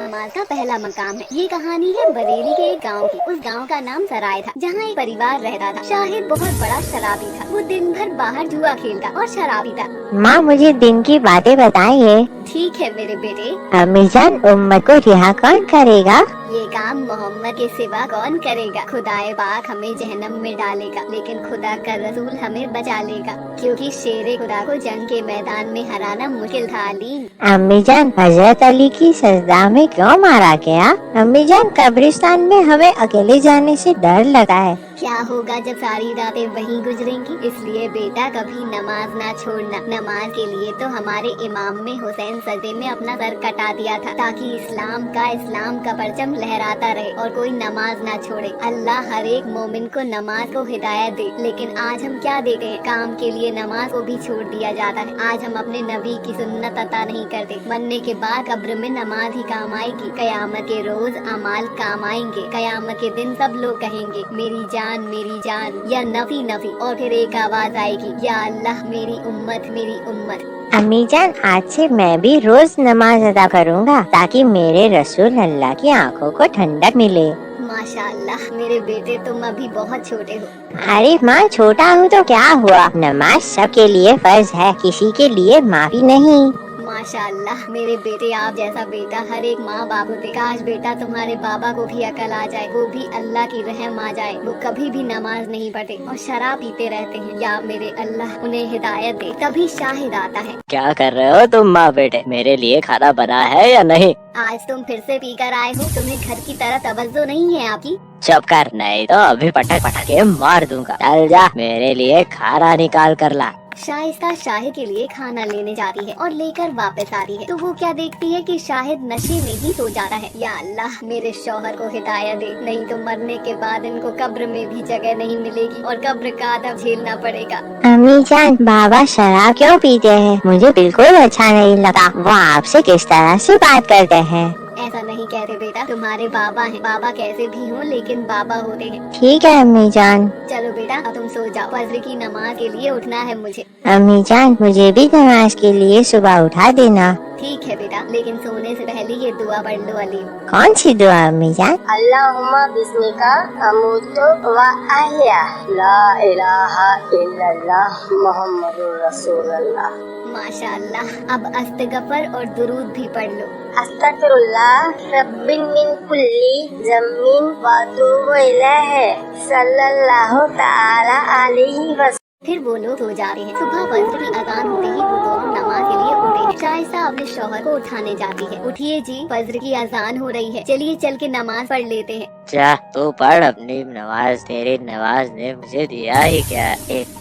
नमाज का पहला मकाम है। ये कहानी है बरेली के एक गांव की। उस गांव का नाम सराय था, जहाँ एक परिवार रहता था। शाहिद बहुत बड़ा शराबी था। वो दिन भर बाहर जुआ खेलता और शराब पीता। माँ मुझे दिन की बातें बताइए। ठीक है मेरे बेटे। अम्मी जान, उम्मत को रिहा कौन करेगा? ये काम मोहम्मद के सिवा कौन करेगा? खुदाए पाक हमें जहन्नम में डालेगा, लेकिन खुदा का रसूल हमें बचा लेगा, क्योंकि शेरे खुदा को जंग के मैदान में हराना मुश्किल था। अलीम। अम्मी जान, हजरत अली की सजदा में क्यों मारा गया? अम्मी जान, कब्रिस्तान में हमें अकेले जाने से डर लगा है। क्या होगा जब सारी रातें वहीं गुजरेंगी? इसलिए बेटा कभी नमाज ना छोड़ना। नमाज के लिए तो हमारे इमाम में हुसैन सजदे में अपना सर कटा दिया था, ताकि इस्लाम का परचम लहराता रहे और कोई नमाज ना छोड़े। अल्लाह हर एक मोमिन को नमाज को हिदायत दे। लेकिन आज हम क्या देखते हैं? काम के लिए नमाज को भी छोड़ दिया जाता है। आज हम अपने नबी की सुन्नत अता नहीं करते। मरने के बाद कब्र में नमाज ही काम आएगी। कयामत के रोज अमाल काम आएंगे। कयामत के दिन सब लोग कहेंगे मेरी जान या नफी नफी, और फिर एक आवाज आएगी, या अल्लाह मेरी उम्मत। अम्मी जान, आज से मैं भी रोज नमाज अदा करूँगा, ताकि मेरे रसूल अल्लाह की आंखों को ठंडक मिले। माशाअल्लाह मेरे बेटे, तुम अभी बहुत छोटे हो। अरे माँ, छोटा हूँ तो क्या हुआ? नमाज सबके लिए फर्ज है, किसी के लिए माफी नहीं। माशाअल्लाह मेरे बेटे, आप जैसा बेटा हर एक माँ बाप होते। काश बेटा तुम्हारे बाबा को भी अकल आ जाए, वो भी अल्लाह की रहम आ जाए। वो कभी भी नमाज नहीं पढ़ते और शराब पीते रहते हैं। या मेरे अल्लाह उन्हें हिदायत दे। तभी शाहिद आता है। क्या कर रहे हो तुम माँ बेटे? मेरे लिए खाना बना है या नहीं? आज तुम फिर से पी कर आए हो। तुम्हें घर की तरह तवज्जो नहीं है आपकी? चुप कर, नहीं तो अभी पटक के मार दूंगा। चल जा, मेरे लिए खाना निकाल कर ला। शाइस्ता शाहिद के लिए खाना लेने जाती है और लेकर वापस आ रही है, तो वो क्या देखती है कि शाहिद नशे में ही सो जाता है। या अल्लाह मेरे शौहर को हिदायत दे, नहीं तो मरने के बाद इनको कब्र में भी जगह नहीं मिलेगी और कब्र का अदब झेलना पड़ेगा। अम्मी जान, बाबा शराब क्यों पीते हैं? मुझे बिल्कुल अच्छा नहीं लगा। वो आपसे किस तरह से बात करते हैं? ऐसा नहीं कहते बेटा, तुम्हारे बाबा हैं। बाबा कैसे भी हों, लेकिन बाबा होते हैं। ठीक है अम्मी जान। चलो बेटा अब तुम सो जाओ, फजर की नमाज के लिए उठना है मुझे। अम्मी जान, मुझे भी नमाज के लिए सुबह उठा देना। ठीक है बेटा, लेकिन सोने से पहले ये दुआ पढ़ लो अली। कौन सी दुआ अम्मी जान? अल्लाहुम्मा बिस्मिका अमूतु व अहया, ला इलाहा इल्लल्लाह मुहम्मदुर रसूलुल्लाह। माशाअल्लाह, अब अस्तगफर और दुरूद भी पढ़ लो। अस्तगफिरुल्लाह रब्बिन मिन कुल्ली ज़म्बिन व अतूबु इलैहि सल्लल्लाहु तआला अलैहि वसल्लम। फिर वो लोग सो जाते हैं। सुबह फजर की अजान होते ही वो दोनों नमाज के लिए उठे हैं। शाइस्ता अपने शौहर को उठाने जाती है। उठिए जी, फजर की अजान हो रही है, चलिए चल के नमाज पढ़ लेते हैं। जा तू पढ़ अपनी नमाज। तेरी नमाज ने मुझे दिया ही क्या? एक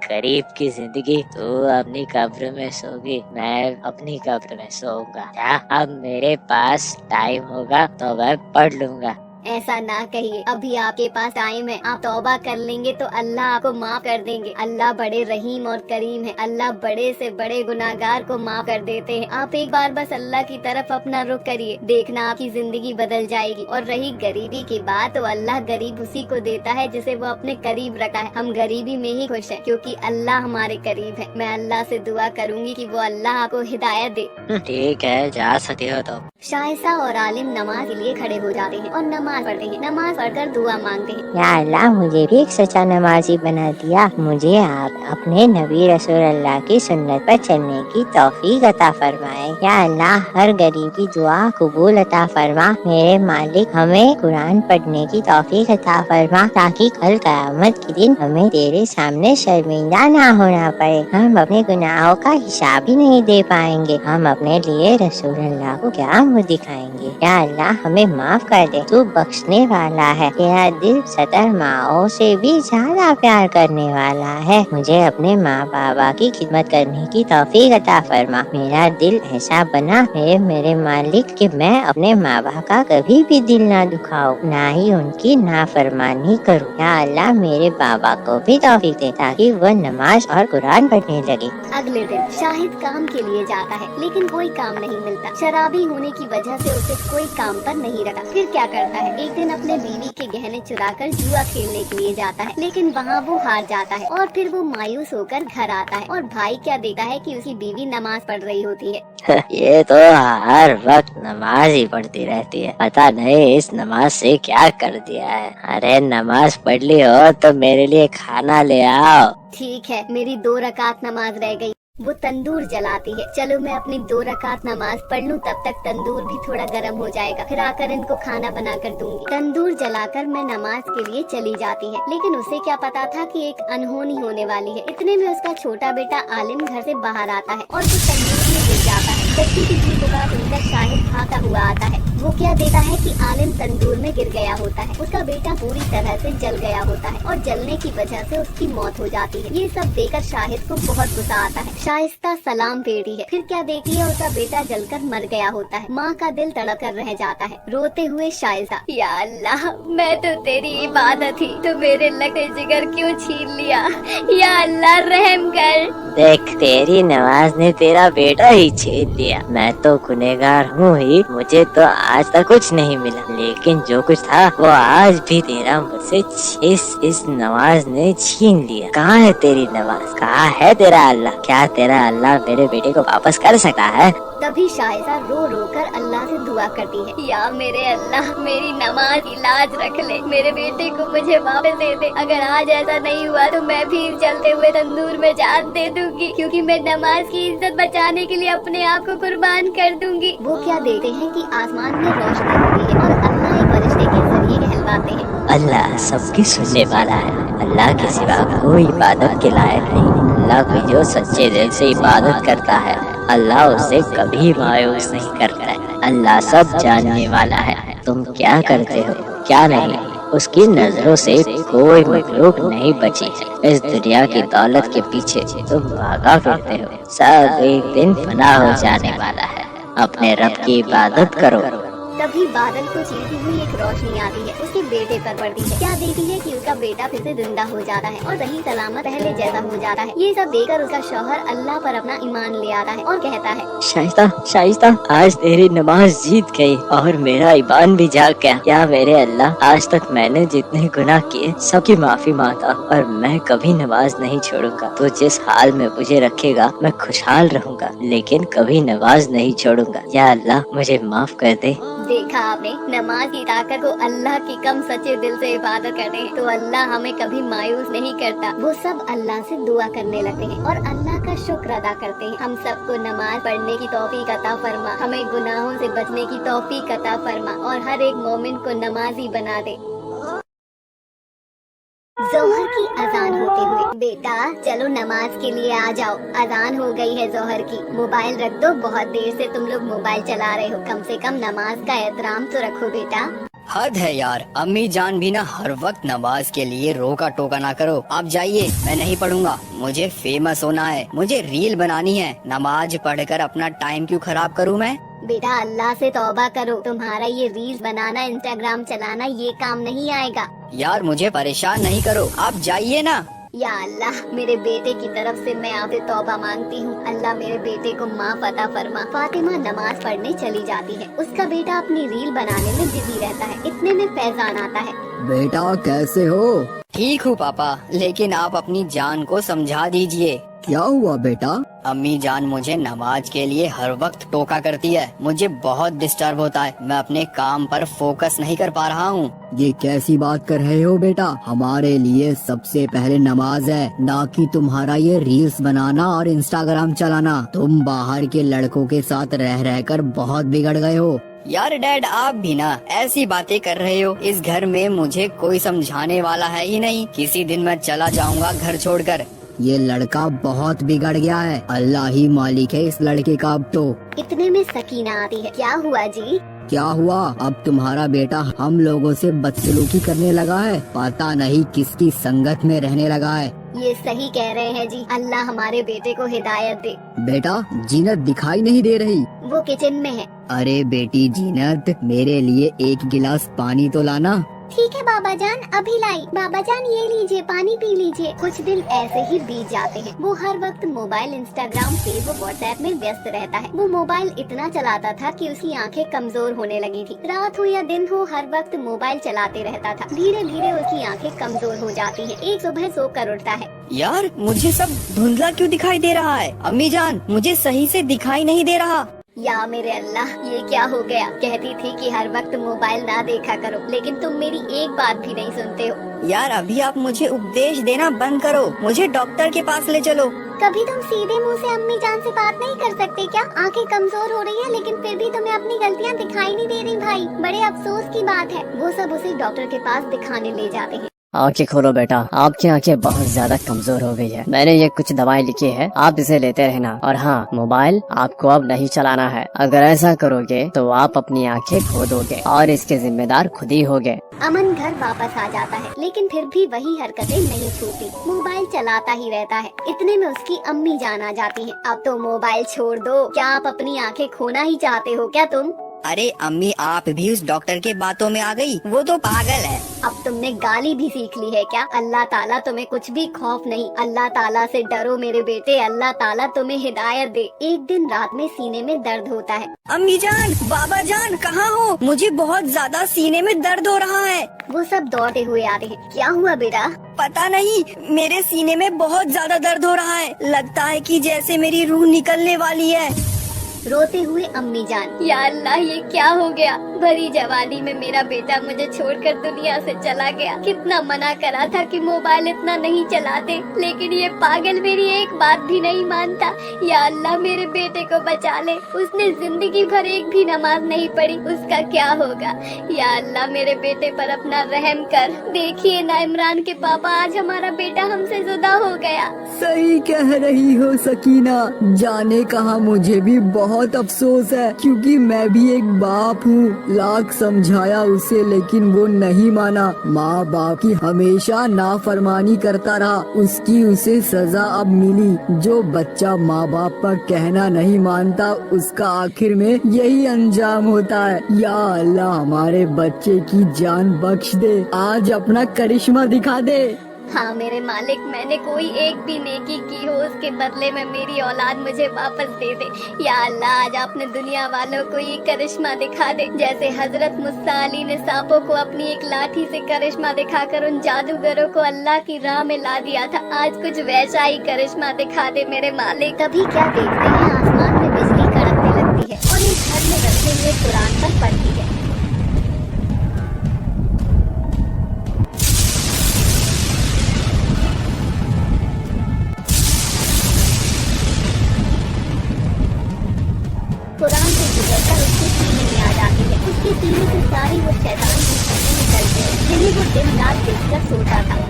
गरीब की जिंदगी। तू अपनी कब्र में सोगी, मैं अपनी कब्र में सोऊंगा। क्या अब मेरे पास टाइम होगा तो मैं पढ़ लूंगा। ऐसा ना कहिए, अभी आपके पास टाइम है। आप तौबा कर लेंगे तो अल्लाह आपको माफ कर देंगे। अल्लाह बड़े रहीम और करीम है। अल्लाह बड़े से बड़े गुनाहगार को माफ कर देते हैं। आप एक बार बस अल्लाह की तरफ अपना रुख करिए, देखना आपकी जिंदगी बदल जाएगी। और रही गरीबी की बात, तो अल्लाह गरीब उसी को देता है जिसे वो अपने करीब रखा है। हम गरीबी में ही खुश हैं, क्योंकि अल्लाह हमारे करीब है। मैं अल्लाह से दुआ करूंगी कि वो अल्लाह आपको हिदायत दे। ठीक है, जा सकती हो तो। शाइस्ता और आलिम नमाज के लिए खड़े हो जाते हैं और नमाज पढ़ते हैं। नमाज पढ़कर दुआ मांगते हैं। या अल्लाह, मुझे भी एक सच्चा नमाजी बना दिया। मुझे आप अपने नबी रसूल अल्लाह की सुन्नत पर चलने की तौफीक अता फरमाए। या अल्लाह, हर गरीब की दुआ कबूल अता फरमा। मेरे मालिक, हमें कुरान पढ़ने की तौफीक अता फरमा, ताकि कल क़यामत के दिन हमें तेरे सामने शर्मिंदा ना होना पड़े। हम अपने गुनाहों का हिसाब ही नहीं दे पाएंगे। हम अपने लिए रसूल अल्लाह को क्या मुँह दिखाएंगे? या अल्लाह, हमें माफ कर दे, तू बख्शने वाला है। तेरा दिल 70 माओं से भी ज्यादा प्यार करने वाला है। मुझे अपने माँ बाबा की खिदमत करने की तौफीक अता फरमा। मेरा दिल ऐसा बना है मेरे मालिक कि मैं अपने माँ बाप का कभी भी दिल ना दुखाऊं, ना ही उनकी नाफरमानी करूं। या अल्लाह, मेरे बाबा को भी तौफीक दे, ताकि वह नमाज और कुरान पढ़ने लगे। अगले दिन शाहिद काम के लिए जाता है, लेकिन कोई काम नहीं मिलता। शराबी होने की वजह से उसे कोई काम पर नहीं रखा। फिर क्या करता है? है। एक दिन अपने बीवी के गहने चुराकर जुआ खेलने के लिए जाता है, लेकिन वहाँ वो हार जाता है और फिर वो मायूस होकर घर आता है और भाई क्या देखता है कि उसकी बीवी नमाज पढ़ रही होती है। ये तो हर वक्त नमाज ही पढ़ती रहती है, पता नहीं इस नमाज से क्या कर दिया है। अरे नमाज पढ़ ली हो तो मेरे लिए खाना ले आओ। ठीक है, मेरी 2 रकात नमाज रह गई। वो तंदूर जलाती है। चलो मैं अपनी 2 रकात नमाज पढ़ लूं, तब तक तंदूर भी थोड़ा गर्म हो जाएगा, फिर आकर इनको खाना बना कर दूंगी। तंदूर जलाकर मैं नमाज के लिए चली जाती है, लेकिन उसे क्या पता था कि एक अनहोनी होने वाली है। इतने में उसका छोटा बेटा आलिम घर से बाहर आता है और वो तंदूर में गिर जाता है। बच्ची की चीख को सुनकर शाहिद भागा हुआ आता है। वो क्या देता है कि आलिम तंदूर में गिर गया होता है। उसका बेटा पूरी तरह से जल गया होता है और जलने की वजह से उसकी मौत हो जाती है। ये सब देखकर शाहिद को बहुत गुस्सा आता है। शाइस्ता सलाम फेरती है, फिर क्या देखती है उसका बेटा जलकर मर गया होता है। माँ का दिल तड़प कर रह जाता है। रोते हुए शाइस्ता, या अल्लाह, मैं तो तेरी इबादत थी, तो मेरे लगे जिगर क्यों छीन लिया? या अल्लाह रहम कर। देख तेरी नमाज ने तेरा बेटा ही छीन लिया। मैं तो गुनहगार हूँ ही, मुझे तो आज तक कुछ नहीं मिला, लेकिन जो कुछ था वो आज भी तेरा मुझसे इस नमाज ने छीन लिया। कहाँ है तेरी नमाज? कहाँ है तेरा अल्लाह? क्या तेरा अल्लाह मेरे बेटे को वापस कर सकता है? तभी शाइजा रो रो कर अल्लाह से दुआ करती है, या मेरे अल्लाह, मेरी नमाज की लाज रख ले, मेरे बेटे को मुझे वापस दे दे। अगर आज ऐसा नहीं हुआ तो मैं भी जलते हुए तंदूर में जान दे दूंगी, क्योंकि मैं नमाज की इज्जत बचाने के लिए अपने आप को कुर्बान कर दूंगी। वो क्या देखते हैं कि आसमान में रोशनी होती है और अल्लाह एक फरिश्ते के जरिए कहलवाते हैं। अल्लाह सबकी सुनने वाला है, अल्लाह के सिवा कोई इबादत के लायक नहीं। अल्लाह की जो सच्चे दिल से इबादत करता है, अल्लाह उसे कभी मायूस नहीं करता है। अल्लाह सब जानने वाला है, तुम क्या करते हो क्या नहीं, उसकी नजरों से कोई मखलूक नहीं बची है। इस दुनिया की दौलत के पीछे तुम भागा फिरते हो, सब एक दिन फना हो जाने वाला है। अपने रब की इबादत करो। तभी बादल को चीरती हुई एक रोशनी आती है, उसके बेटे पर पड़ती है। क्या देखती है कि उसका बेटा फिर से जिंदा हो जाता है और सही सलामत पहले जैसा हो जाता है। ये सब देखकर उसका शौहर अल्लाह पर अपना ईमान ले आता है और कहता है, शाइस्ता, शाइस्ता, आज तेरी नमाज जीत गई और मेरा ईमान भी जाग गया। या मेरे अल्लाह, आज तक मैंने जितने गुनाह किए सबकी माफी मांगता और मैं कभी नमाज नहीं छोड़ूंगा। तो जिस हाल में मुझे रखेगा मैं खुशहाल रहूंगा, लेकिन कभी नमाज नहीं छोड़ूंगा। या अल्लाह मुझे माफ कर दे। देखा आपने, नमाज की ताकत को अल्लाह की कम सच्चे दिल से इबादत करते हैं तो अल्लाह हमें कभी मायूस नहीं करता। वो सब अल्लाह से दुआ करने लगते हैं और अल्लाह का शुक्र अदा करते हैं। हम सबको नमाज पढ़ने की तौफीक अता फरमा, हमें गुनाहों से बचने की तौफीक अता फरमा और हर एक मोमिन को नमाजी बना दे। जोहर की अजान होते हुए, बेटा चलो नमाज के लिए आ जाओ, अजान हो गई है जोहर की। मोबाइल रख दो, बहुत देर से तुम लोग मोबाइल चला रहे हो, कम से कम नमाज का एहतराम तो रखो बेटा। हद है यार, अम्मी जान भी ना हर वक्त नमाज के लिए रोका टोका ना करो। आप जाइए, मैं नहीं पढ़ूंगा, मुझे फेमस होना है, मुझे रील बनानी है। नमाज पढ़कर अपना टाइम क्यों खराब करूं मैं? बेटा अल्लाह से तौबा करो, तुम्हारा ये रील्स बनाना, इंस्टाग्राम चलाना ये काम नहीं आएगा। यार मुझे परेशान नहीं करो, आप जाइए ना। या अल्लाह, मेरे बेटे की तरफ से मैं आपसे तौबा मांगती हूँ। अल्लाह मेरे बेटे को माफ अता फरमा। फातिमा नमाज पढ़ने चली जाती है, उसका बेटा अपनी रील बनाने में बिजी रहता है। इतने में फैजान आता है। बेटा कैसे हो? ठीक हूँ पापा, लेकिन आप अपनी जान को समझा दीजिए। क्या हुआ बेटा? अम्मी जान मुझे नमाज के लिए हर वक्त टोका करती है, मुझे बहुत डिस्टर्ब होता है, मैं अपने काम पर फोकस नहीं कर पा रहा हूँ। ये कैसी बात कर रहे हो बेटा? हमारे लिए सबसे पहले नमाज है, ना कि तुम्हारा ये रील्स बनाना और इंस्टाग्राम चलाना। तुम बाहर के लड़कों के साथ रह रहकर बहुत बिगड़ गए हो। यार डैड, आप भी ना ऐसी बातें कर रहे हो। इस घर में मुझे कोई समझाने वाला है ही नहीं, किसी दिन मैं चला जाऊंगा घर छोड़कर। ये लड़का बहुत बिगड़ गया है, अल्लाह ही मालिक है इस लड़के का अब तो। इतने में सकीना आती है। क्या हुआ जी? क्या हुआ? अब तुम्हारा बेटा हम लोगों से बदसलूकी करने लगा है, पता नहीं किसकी संगत में रहने लगा है। ये सही कह रहे हैं जी, अल्लाह हमारे बेटे को हिदायत दे। बेटा जीनत दिखाई नहीं दे रही? वो किचन में है। अरे बेटी जीनत, मेरे लिए एक गिलास पानी तो लाना। ठीक है बाबा जान, अभी लाई। बाबा जान ये लीजिए, पानी पी लीजिए। कुछ दिन ऐसे ही बीत जाते हैं। वो हर वक्त मोबाइल, इंस्टाग्राम, फेसबुक, व्हाट्सएप में व्यस्त रहता है। वो मोबाइल इतना चलाता था कि उसकी आंखें कमजोर होने लगी थी। रात हो या दिन हो, हर वक्त मोबाइल चलाते रहता था। धीरे धीरे उसकी आंखें कमजोर हो जाती है। एक सुबह सोकर उठता है। यार मुझे सब धुंधला क्यों दिखाई दे रहा है? अम्मी जान मुझे सही से दिखाई नहीं दे रहा। या मेरे अल्लाह, ये क्या हो गया? कहती थी कि हर वक्त मोबाइल ना देखा करो, लेकिन तुम मेरी एक बात भी नहीं सुनते हो। यार अभी आप मुझे उपदेश देना बंद करो, मुझे डॉक्टर के पास ले चलो। कभी तुम सीधे मुंह से अम्मी जान से बात नहीं कर सकते क्या? आंखें कमजोर हो रही है, लेकिन फिर भी तुम्हें अपनी गलतियाँ दिखाई नहीं दे रही भाई। बड़े अफसोस की बात है। वो सब उसे डॉक्टर के पास दिखाने ले जाते हैं। आंखें खोलो बेटा, आपकी आंखें बहुत ज्यादा कमजोर हो गई है। मैंने ये कुछ दवाई लिखी है, आप इसे लेते रहना। और हाँ, मोबाइल आपको अब नहीं चलाना है। अगर ऐसा करोगे तो आप अपनी आंखें खो दोगे और इसके जिम्मेदार खुद ही होगे। अमन घर वापस आ जाता है, लेकिन फिर भी वही हरकतें नहीं छूटती। मोबाइल चलाता ही रहता है। इतने में उसकी अम्मी जान आ जाती है। अब तो मोबाइल छोड़ दो। क्या आप अपनी आंखें खोना ही चाहते हो क्या तुम? अरे अम्मी, आप भी उस डॉक्टर के बातों में आ गई? वो तो पागल है। अब तुमने गाली भी सीख ली है क्या? अल्लाह ताला तुम्हें कुछ भी खौफ नहीं। अल्लाह ताला से डरो मेरे बेटे। अल्लाह ताला तुम्हें हिदायत दे। एक दिन रात में सीने में दर्द होता है। अम्मी जान, बाबा जान, कहाँ हो? मुझे बहुत ज्यादा सीने में दर्द हो रहा है। वो सब दौड़ते हुए आते हैं। क्या हुआ बेटा? पता नहीं, मेरे सीने में बहुत ज्यादा दर्द हो रहा है। लगता है कि जैसे मेरी रूह निकलने वाली है। रोते हुए अम्मी जान, या अल्लाह ये क्या हो गया? भरी जवानी में मेरा बेटा मुझे छोड़कर दुनिया से चला गया। कितना मना करा था कि मोबाइल इतना नहीं चलाते, लेकिन ये पागल मेरी एक बात भी नहीं मानता। या अल्लाह मेरे बेटे को बचा ले। उसने जिंदगी भर एक भी नमाज नहीं पढ़ी, उसका क्या होगा? या अल्लाह मेरे बेटे पर अपना रहम कर। देखिए ना इमरान के पापा, आज हमारा बेटा हमसे जुदा हो गया। सही कह रही हो सकीना, जाने कहा मुझे भी बहुत अफसोस है, क्योंकि मैं भी एक बाप हूँ। लाख समझाया उसे, लेकिन वो नहीं माना। माँ बाप की हमेशा नाफरमानी करता रहा। उसकी उसे सजा अब मिली। जो बच्चा माँ बाप का कहना नहीं मानता, उसका आखिर में यही अंजाम होता है। या अल्लाह हमारे बच्चे की जान बख्श दे, आज अपना करिश्मा दिखा दे। हाँ मेरे मालिक, मैंने कोई एक भी नेकी की हो, उसके बदले में मेरी औलाद मुझे वापस दे दे। या अल्लाह आज आपने दुनिया वालों को ये करिश्मा दिखा दे, जैसे हजरत मुसा अली ने सांपों को अपनी एक लाठी से करिश्मा दिखाकर उन जादूगरों को अल्लाह की राह में ला दिया था। आज कुछ वैसा ही करिश्मा दिखा दे मेरे मालिक। तभी क्या देखते हैं, आसमान में बिजली कड़कने लगती है और इस घर में रखे हुए कुरान पर पड़ती है। कुरान से गुजरकर उसके सीने में आ जाती है। उसके सीने से सारी वो शैतान की शक्ति निकलती है, जिन्हें वो दिन रात देखकर सोता था।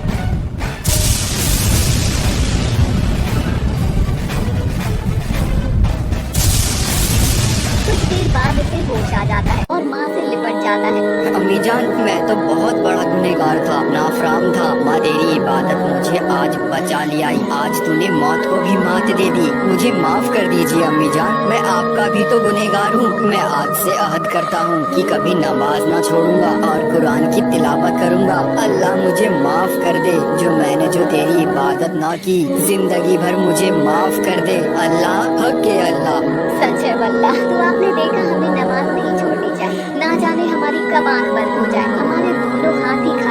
कुछ देर बाद उसे होश आ जाता है और माँ से लिपट जाता है। अम्मी जान, मैं तो बहुत बड़ा गुनहगार था, नाफराम था। माँ तेरी इबादत मुझे आज बचा लिया। आज तूने मौत को भी मात दे दी। मुझे माफ कर दीजिए अम्मी जान, मैं आपका भी तो गुनहगार हूँ। मैं आज से अहद करता हूँ कि कभी नमाज ना छोड़ूंगा और कुरान की तिलावत करूँगा। अल्लाह मुझे माफ कर दे, जो मैंने जो तेरी इबादत ना की, जिंदगी भर मुझे माफ कर दे। अल्लाह हक है अल्लाह। सच है वल्लाह, तो आपने देखा हमें नमाज नहीं छोड़नी चाहिए। ना जाने हमारी कब आंख बंद हो जाए, हमारे दोनों हाथ ही